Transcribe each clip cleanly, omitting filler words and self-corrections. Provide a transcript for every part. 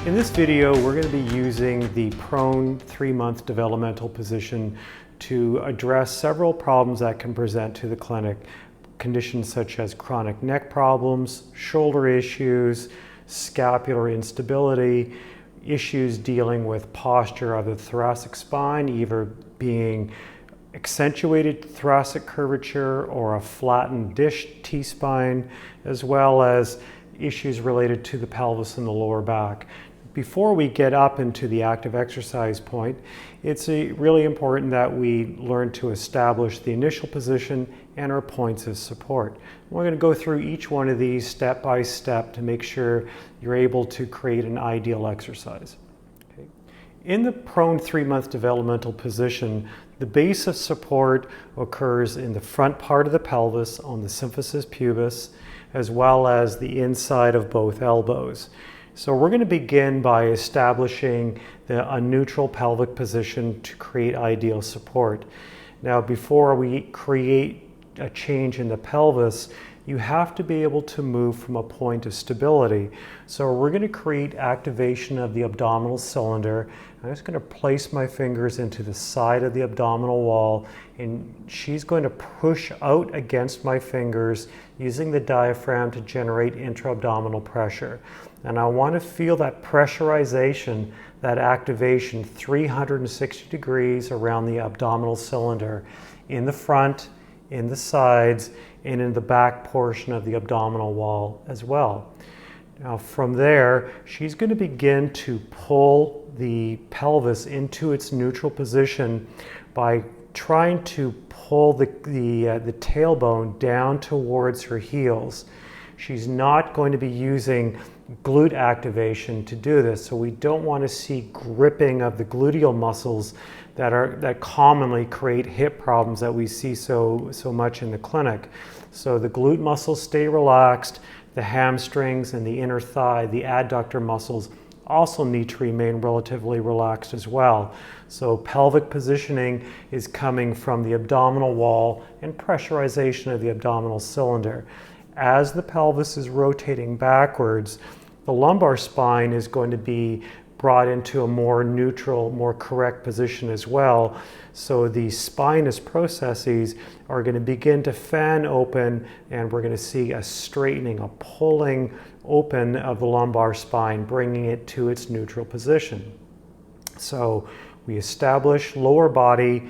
In this video, we're going to be using the prone 3-month developmental position to address several problems that can present to the clinic. Conditions such as chronic neck problems, shoulder issues, scapular instability, issues dealing with posture of the thoracic spine, either being accentuated thoracic curvature or a flattened dish T-spine, as well as issues related to the pelvis and the lower back. Before we get up into the active exercise point, it's really important that we learn to establish the initial position and our points of support. We're going to go through each one of these step by step to make sure you're able to create an ideal exercise. Okay. In the prone 3-month developmental position, the base of support occurs in the front part of the pelvis on the symphysis pubis, as well as the inside of both elbows. So we're going to begin by establishing a neutral pelvic position to create ideal support. Now, before we create a change in the pelvis, you have to be able to move from a point of stability. So we're going to create activation of the abdominal cylinder. I'm just going to place my fingers into the side of the abdominal wall, and she's going to push out against my fingers using the diaphragm to generate intra-abdominal pressure. And I want to feel that pressurization, that activation 360 degrees around the abdominal cylinder, in the front, in the sides, and in the back portion of the abdominal wall as well. Now from there, she's going to begin to pull the pelvis into its neutral position by trying to pull the tailbone down towards her heels. She's not going to be using glute activation to do this, so we don't want to see gripping of the gluteal muscles that commonly create hip problems that we see so much in the clinic. So the glute muscles stay relaxed, the hamstrings and the inner thigh, the adductor muscles also need to remain relatively relaxed as well. So pelvic positioning is coming from the abdominal wall and pressurization of the abdominal cylinder. As the pelvis is rotating backwards, the lumbar spine is going to be brought into a more neutral, more correct position as well. So the spinous processes are going to begin to fan open, and we're going to see a straightening, a pulling open of the lumbar spine, bringing it to its neutral position. So we establish lower body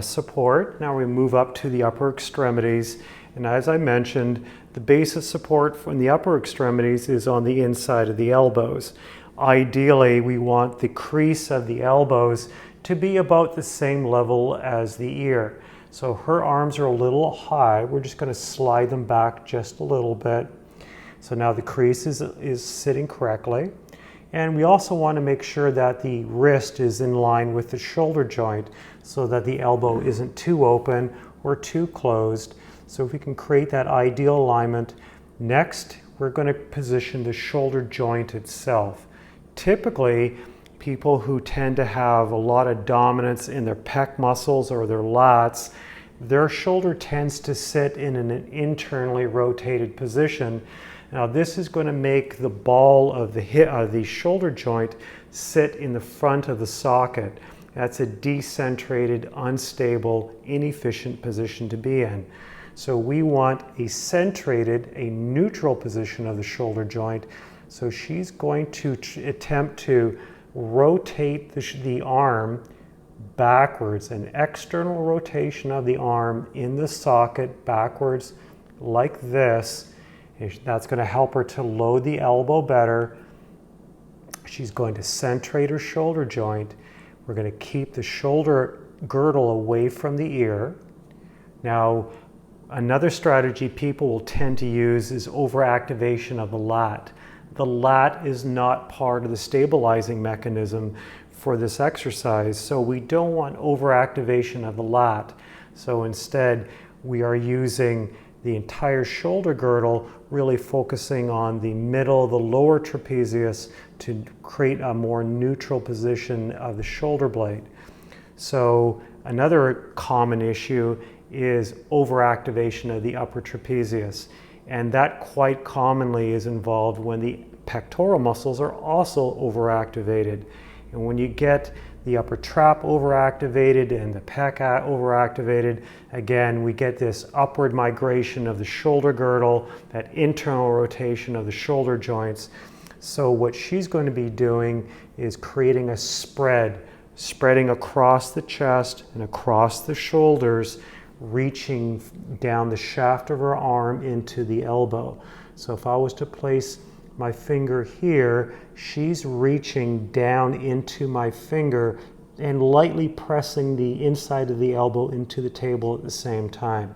support. Now we move up to the upper extremities. And as I mentioned, the base of support from the upper extremities is on the inside of the elbows. Ideally, we want the crease of the elbows to be about the same level as the ear. So her arms are a little high. We're just going to slide them back just a little bit. So now the crease is sitting correctly. And we also want to make sure that the wrist is in line with the shoulder joint so that the elbow isn't too open or too closed. So if we can create that ideal alignment, next we're going to position the shoulder joint itself. Typically, people who tend to have a lot of dominance in their pec muscles or their lats, their shoulder tends to sit in an internally rotated position. Now this is going to make the ball of the shoulder joint sit in the front of the socket. That's a decentrated, unstable, inefficient position to be in. So we want a centrated, a neutral position of the shoulder joint. So she's going to attempt to rotate the arm backwards, an external rotation of the arm in the socket backwards like this. That's going to help her to load the elbow better. She's going to centrate her shoulder joint. We're going to keep the shoulder girdle away from the ear. Now, another strategy people will tend to use is overactivation of the lat. The lat is not part of the stabilizing mechanism for this exercise, so we don't want overactivation of the lat. So instead, we are using the entire shoulder girdle, really focusing on the middle, the lower trapezius, to create a more neutral position of the shoulder blade. So another common issue is overactivation of the upper trapezius. And that quite commonly is involved when the pectoral muscles are also overactivated. And when you get the upper trap overactivated and the pec overactivated, again, we get this upward migration of the shoulder girdle, that internal rotation of the shoulder joints. So what she's going to be doing is creating a spreading across the chest and across the shoulders, reaching down the shaft of her arm into the elbow. So if I was to place my finger here, she's reaching down into my finger and lightly pressing the inside of the elbow into the table at the same time.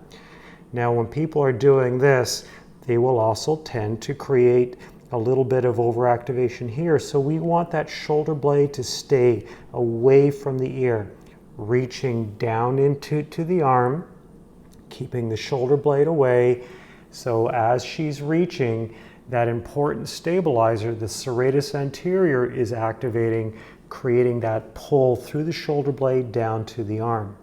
Now, when people are doing this, they will also tend to create a little bit of overactivation here. So we want that shoulder blade to stay away from the ear, reaching down into the arm, keeping the shoulder blade away. So as she's reaching, that important stabilizer, the serratus anterior, is activating, creating that pull through the shoulder blade down to the arm.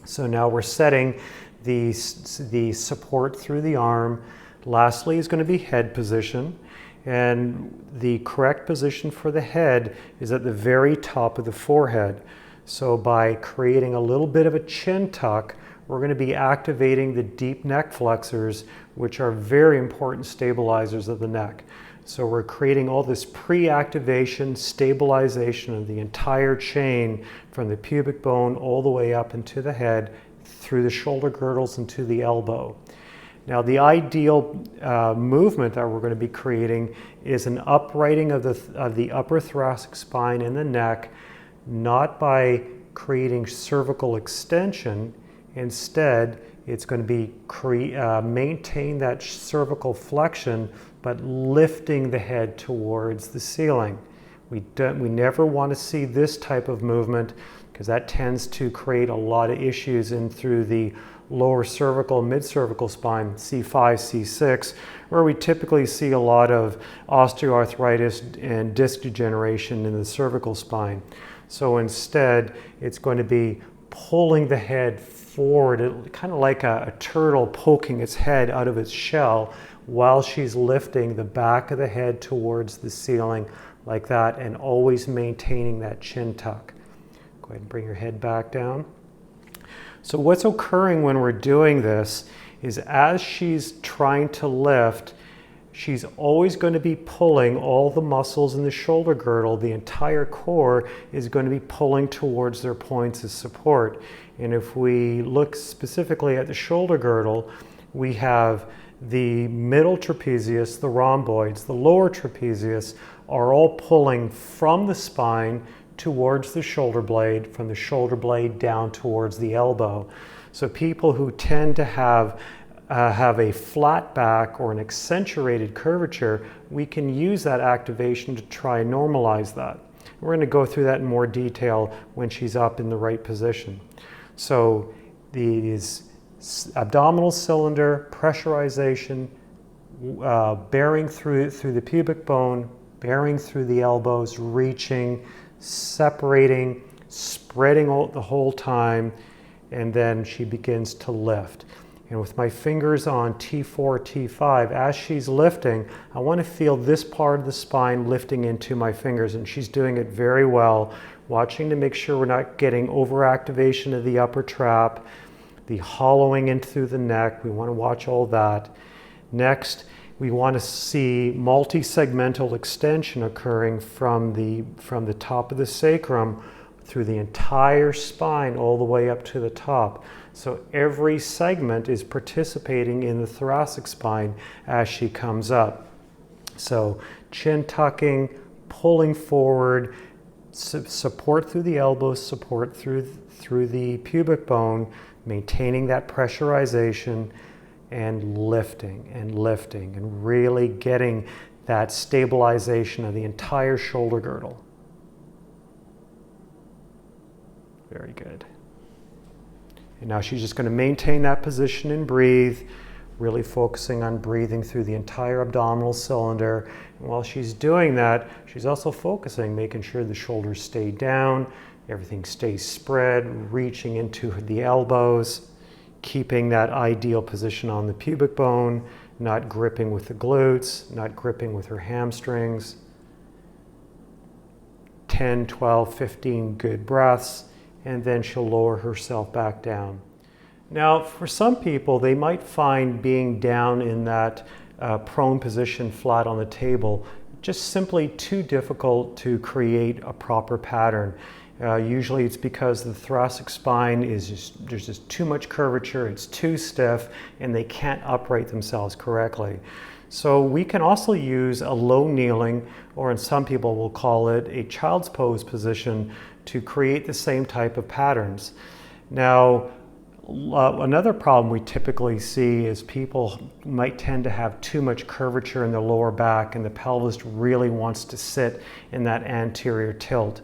So now we're setting the support through the arm. Lastly is going to be head position. And the correct position for the head is at the very top of the forehead. So by creating a little bit of a chin tuck, we're going to be activating the deep neck flexors, which are very important stabilizers of the neck. So we're creating all this pre-activation, stabilization of the entire chain from the pubic bone all the way up into the head, through the shoulder girdles and to the elbow. Now, the ideal movement that we're going to be creating is an uprighting of the upper thoracic spine and the neck, not by creating cervical extension. Instead, it's going to be maintain that cervical flexion, but lifting the head towards the ceiling. We never want to see this type of movement, because that tends to create a lot of issues in through the lower cervical, mid-cervical spine, C5, C6, where we typically see a lot of osteoarthritis and disc degeneration in the cervical spine. So instead, it's going to be pulling the head forward, kind of like a turtle poking its head out of its shell, while she's lifting the back of the head towards the ceiling like that, and always maintaining that chin tuck. Go ahead and bring your head back down. So what's occurring when we're doing this is, as she's trying to lift, she's always going to be pulling all the muscles in the shoulder girdle. The entire core is going to be pulling towards their points of support. And if we look specifically at the shoulder girdle, we have the middle trapezius, the rhomboids, the lower trapezius are all pulling from the spine towards the shoulder blade, from the shoulder blade down towards the elbow. So people who tend to have a flat back or an accentuated curvature, we can use that activation to try and normalize that. We're going to go through that in more detail when she's up in the right position. So these abdominal cylinder, pressurization, bearing through the pubic bone, bearing through the elbows, reaching, separating, spreading the whole time, and then she begins to lift. And with my fingers on T4, T5, as she's lifting, I want to feel this part of the spine lifting into my fingers, and she's doing it very well, watching to make sure we're not getting overactivation of the upper trap, the hollowing in through the neck. We want to watch all that. Next, we want to see multi-segmental extension occurring from the top of the sacrum through the entire spine all the way up to the top. So every segment is participating in the thoracic spine as she comes up. So chin tucking, pulling forward, support through the elbows, support through the pubic bone, maintaining that pressurization, and lifting and really getting that stabilization of the entire shoulder girdle. Very good. And now she's just going to maintain that position and breathe, really focusing on breathing through the entire abdominal cylinder. And while she's doing that, she's also focusing, making sure the shoulders stay down, everything stays spread, reaching into the elbows, keeping that ideal position on the pubic bone, not gripping with the glutes, not gripping with her hamstrings. 10, 12, 15 good breaths, and then she'll lower herself back down. Now, for some people, they might find being down in that prone position flat on the table just simply too difficult to create a proper pattern. Usually it's because the thoracic spine there's just too much curvature, it's too stiff, and they can't upright themselves correctly. So we can also use a low kneeling, or in some people will call it a child's pose position, to create the same type of patterns. Now, another problem we typically see is people might tend to have too much curvature in the lower back, and the pelvis really wants to sit in that anterior tilt.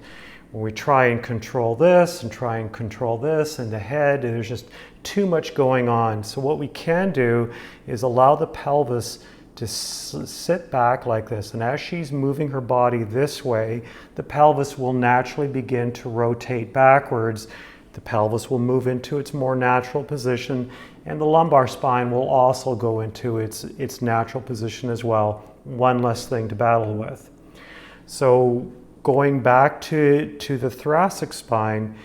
When we try and control this and try and control this and the head, there's just too much going on. So what we can do is allow the pelvis to sit back like this, and as she's moving her body this way, the pelvis will naturally begin to rotate backwards. The pelvis will move into its more natural position, and the lumbar spine will also go into its natural position as well. One less thing to battle with. So going back to the thoracic spine,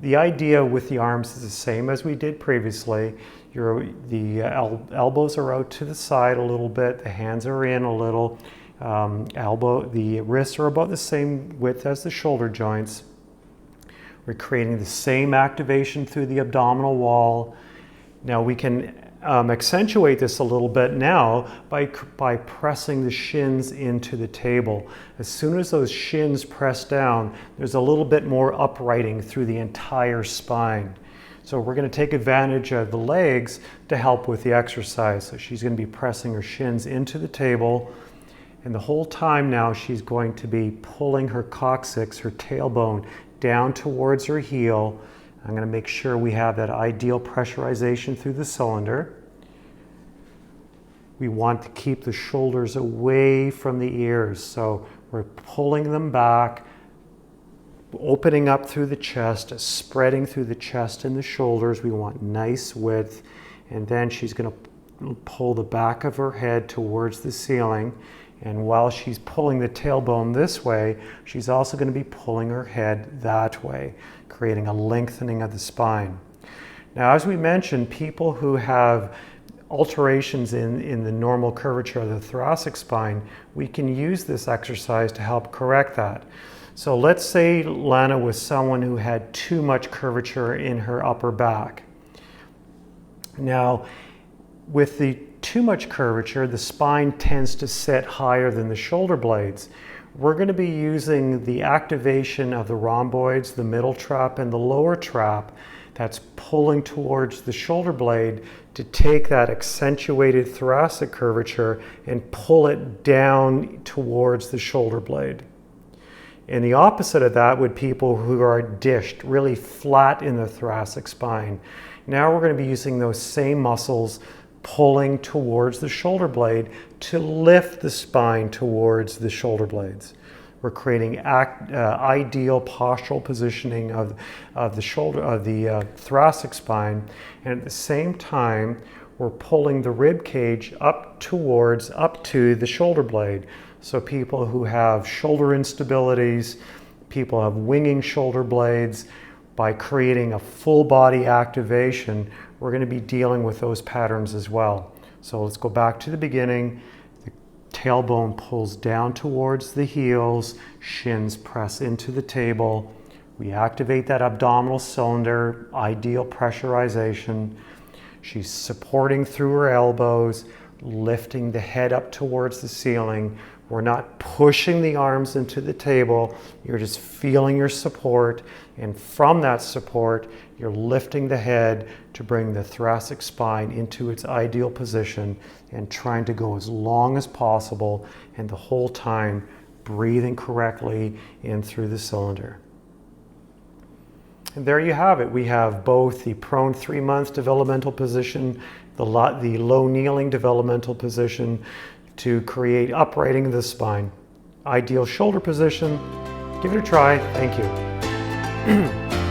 the idea with the arms is the same as we did previously. The elbows are out to the side a little bit, the hands are in a little, the wrists are about the same width as the shoulder joints. We're creating the same activation through the abdominal wall. Now we can accentuate this a little bit now by pressing the shins into the table. As soon as those shins press down, there's a little bit more uprighting through the entire spine. So we're going to take advantage of the legs to help with the exercise. So she's going to be pressing her shins into the table, and the whole time now she's going to be pulling her coccyx, her tailbone, down towards her heel. I'm going to make sure we have that ideal pressurization through the cylinder. We want to keep the shoulders away from the ears, so we're pulling them back, opening up through the chest, spreading through the chest and the shoulders. We want nice width, and then she's going to pull the back of her head towards the ceiling. And while she's pulling the tailbone this way, she's also going to be pulling her head that way, creating a lengthening of the spine. Now, as we mentioned, people who have alterations in the normal curvature of the thoracic spine, we can use this exercise to help correct that. So let's say Lana was someone who had too much curvature in her upper back. Now, with the too much curvature, the spine tends to sit higher than the shoulder blades. We're going to be using the activation of the rhomboids, the middle trap, and the lower trap that's pulling towards the shoulder blade to take that accentuated thoracic curvature and pull it down towards the shoulder blade. And the opposite of that would people who are dished, really flat in the thoracic spine. Now we're going to be using those same muscles pulling towards the shoulder blade to lift the spine towards the shoulder blades. We're creating ideal postural positioning of the thoracic spine, and at the same time we're pulling the rib cage up to the shoulder blade. So people who have shoulder instabilities, people have winging shoulder blades, by creating a full body activation, we're going to be dealing with those patterns as well. So let's go back to the beginning. The tailbone pulls down towards the heels, shins press into the table. We activate that abdominal cylinder, ideal pressurization. She's supporting through her elbows, lifting the head up towards the ceiling. We're not pushing the arms into the table. You're just feeling your support. And from that support, you're lifting the head to bring the thoracic spine into its ideal position and trying to go as long as possible, and the whole time breathing correctly in through the cylinder. And there you have it. We have both the prone 3-month developmental position, the low kneeling developmental position to create uprighting of the spine. Ideal shoulder position. Give it a try. Thank you.